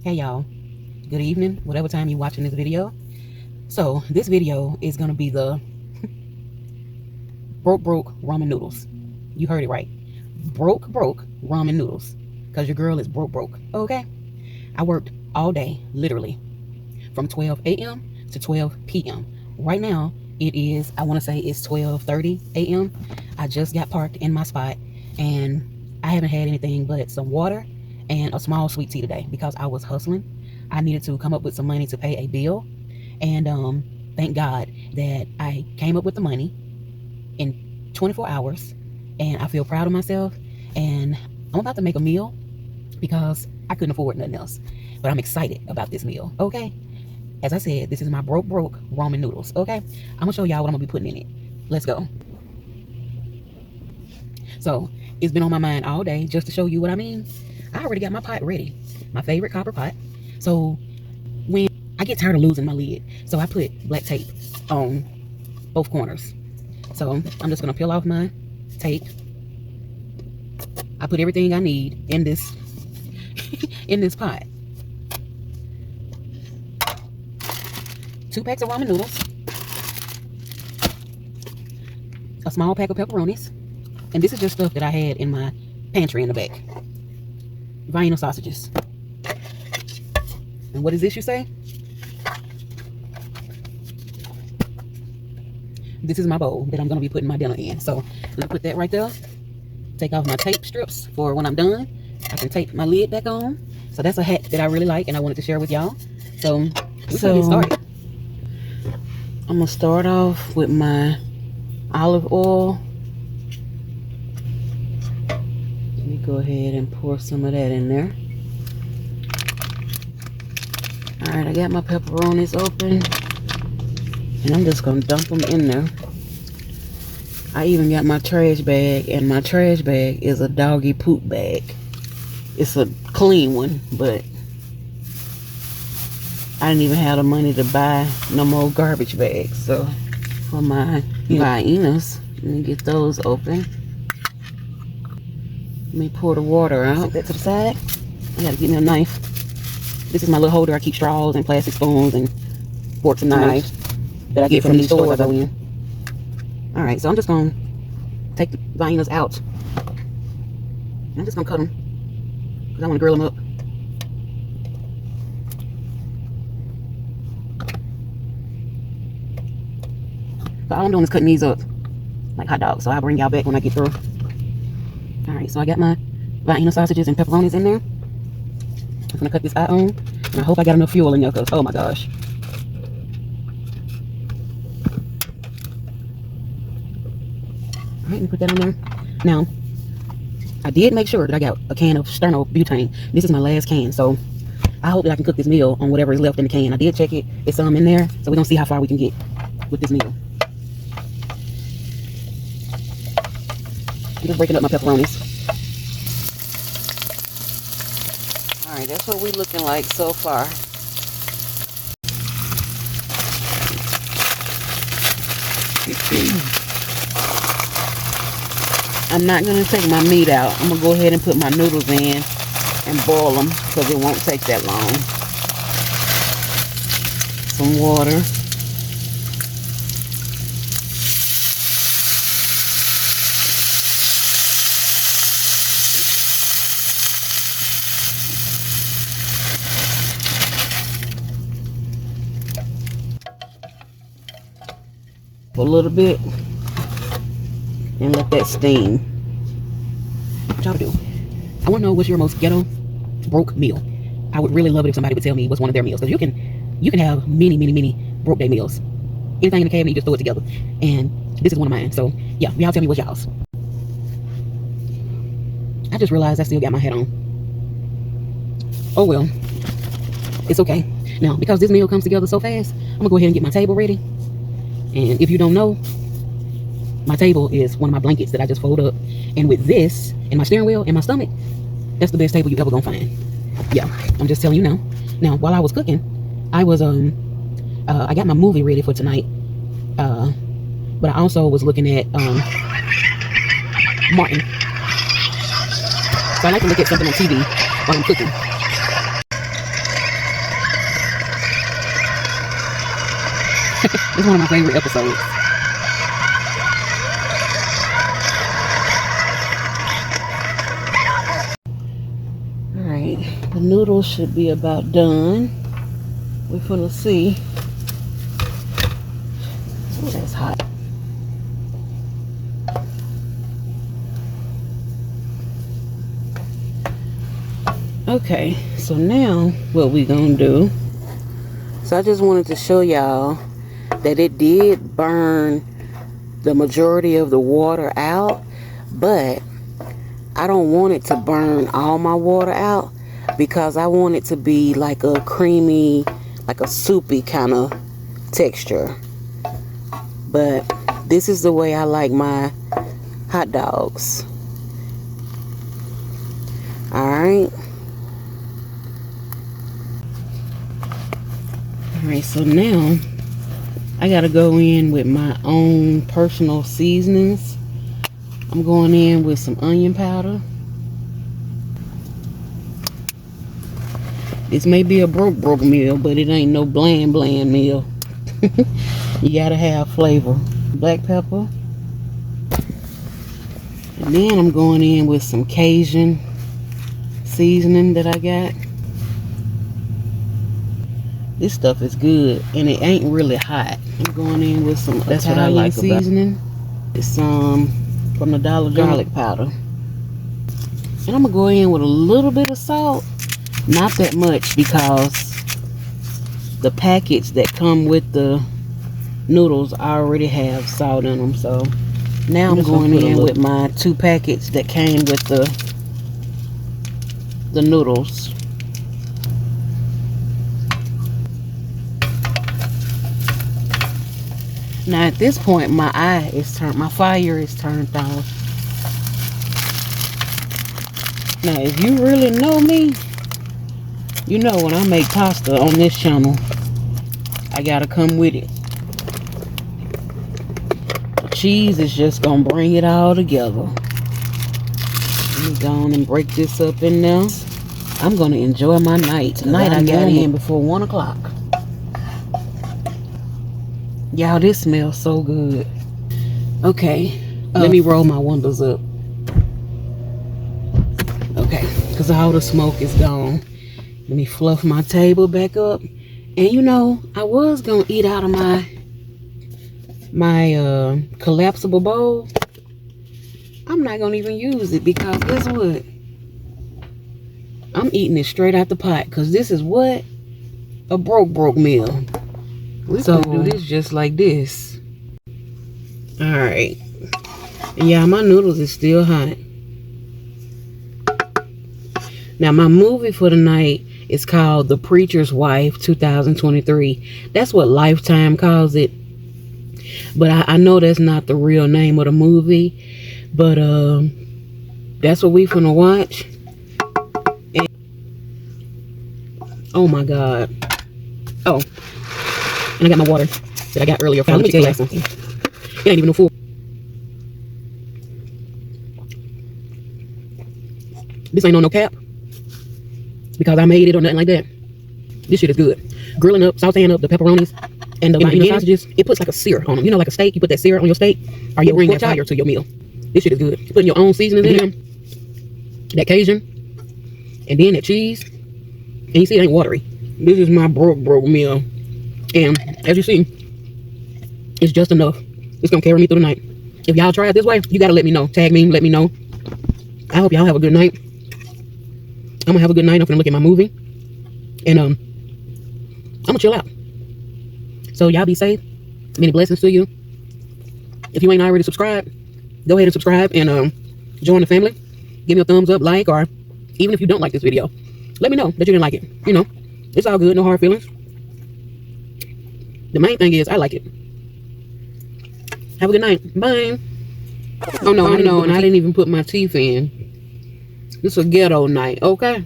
Hey y'all, good evening, whatever time you're watching this video. So this video is gonna be the broke ramen noodles. You heard it right. Broke ramen noodles. Cause your girl is broke. Okay? I worked all day, literally, from 12 a.m. to 12 p.m. Right now, it is, I wanna say it's 12:30 a.m. I just got parked in my spot and I haven't had anything but some water and a small sweet tea today because I was hustling. I needed to come up with some money to pay a bill. And thank God that I came up with the money in 24 hours. And I feel proud of myself. And I'm about to make a meal because I couldn't afford nothing else. But I'm excited about this meal, okay? As I said, this is my broke ramen noodles, okay? I'm gonna show y'all what I'm gonna be putting in it. Let's go. So it's been on my mind all day just to show you what I mean. I already got my pot ready, my favorite copper pot. So when I get tired of losing my lid, so I put black tape on both corners. So I'm just gonna peel off my tape. I put everything I need in this in this pot. 2 packs of ramen noodles, a small pack of pepperonis, and this is just stuff that I had in my pantry in the back. Vienna sausages. And what is this, you say? This is my bowl that I'm going to be putting my dinner in. So let me put that right there. Take off my tape strips for when I'm done. I can tape my lid back on. So that's a hack that I really like and I wanted to share with y'all. So we're going to get started. I'm going to start off with my olive oil. Let me go ahead and pour some of that in there. Alright, I got my pepperonis open. And I'm just going to dump them in there. I even got my trash bag. And my trash bag is a doggy poop bag. It's a clean one. But I didn't even have the money to buy no more garbage bags. So for my hyenas, let me get those open. Let me pour the water out. Set that to the side. I got to get me a knife. This is my little holder. I keep straws and plastic spoons and forks and knives that I get from these stores I go in. Alright, so I'm just going to take the hyenas out. And I'm just going to cut them. Because I want to grill them up. So all I'm doing is cutting these up like hot dogs. So I'll bring y'all back when I get through. Alright, so I got my Vienna sausages and pepperonis in there. I'm going to cut this eye on. And I hope I got enough fuel in there because, oh my gosh. Alright, let me put that on there. Now, I did make sure that I got a can of sterno butane. This is my last can, so I hope that I can cook this meal on whatever is left in the can. I did check it. It's some in there, so we're going to see how far we can get with this meal. I'm just breaking up my pepperonis. Alright, that's what we're looking like so far. I'm not going to take my meat out. I'm going to go ahead and put my noodles in and boil them because it won't take that long. Some water. A little bit and let that steam. What y'all do? I want to know what's your most ghetto broke meal. I would really love it if somebody would tell me what's one of their meals, because you can have many broke day meals. Anything in the cabinet, you just throw it together, and this is one of mine. So yeah, y'all tell me what's y'all's. I just realized I still got my hat on. Oh well, it's okay. Now because this meal comes together so fast, I'm gonna go ahead and get my table ready. And if you don't know, my table is one of my blankets that I just fold up. And with this, and my steering wheel, and my stomach, that's the best table you ever gonna find. Yeah, I'm just telling you now. Now, while I was cooking, I was, I got my movie ready for tonight. But I also was looking at, Martin. So I like to look at something on TV while I'm cooking. It's one of my favorite episodes. Alright, the noodles should be about done. We're gonna see. Oh, that's hot. Okay, so now what we gonna do. So I just wanted to show y'all that it did burn the majority of the water out, but I don't want it to burn all my water out because I want it to be like a creamy, like a soupy kind of texture. But this is the way I like my hot dogs. Alright. Alright, so now I gotta go in with my own personal seasonings. I'm going in with some onion powder. This may be a broke meal, but it ain't no bland meal. You gotta have flavor. Black pepper. And then I'm going in with some Cajun seasoning that I got. This stuff is good and it ain't really hot. I'm going in with some That's Italian what I like seasoning. It's some from the Dollar General garlic powder. And I'm gonna go in with a little bit of salt. Not that much because the packets that come with the noodles already have salt in them. So now I'm going in with my 2 packets that came with the noodles. Now at this point my fire is turned off. Now if you really know me, you know when I make pasta on this channel, I gotta come with it. The cheese is just gonna bring it all together. Let me go on and break this up in there. I'm gonna enjoy my night. Tonight I got in before 1 o'clock. Y'all, this smells so good. Okay, let me roll my windows up. Okay, because all the smoke is gone. Let me fluff my table back up. And you know, I was gonna eat out of my collapsible bowl. I'm not gonna even use it because guess what? I'm eating it straight out the pot because this is what? A broke meal. So do this just like this. Alright. Yeah, my noodles is still hot. Now my movie for the night is called The Preacher's Wife 2023. That's what Lifetime calls it. But I know that's not the real name of the movie. But that's what we finna watch. And, oh my God. Oh. And I got my water that I got earlier. Let me tell you something. It ain't even no full. This ain't on no cap. Because I made it or nothing like that. This shit is good. Grilling up, sauteing up the pepperonis and the sausages. It puts like a sear on them. You know, like a steak. You put that sear on your steak, or you bring that fire to your meal. This shit is good. You putting your own seasonings in there. That Cajun. And then that cheese. And you see it ain't watery. This is my broke meal. And as you see, it's just enough. It's gonna carry me through the night. If y'all try it this way, you gotta let me know. Tag me, let me know. I hope y'all have a good night. I'm gonna have a good night. I'm gonna look at my movie. And I'm gonna chill out. So y'all be safe. Many blessings to you. If you ain't already subscribed, go ahead and subscribe and join the family. Give me a thumbs up, like, or even if you don't like this video, let me know that you didn't like it. You know, it's all good, no hard feelings. The main thing is I like it. Have a good night. Bye. Oh no, I know, and I didn't even put my teeth in. This is a ghetto night, okay?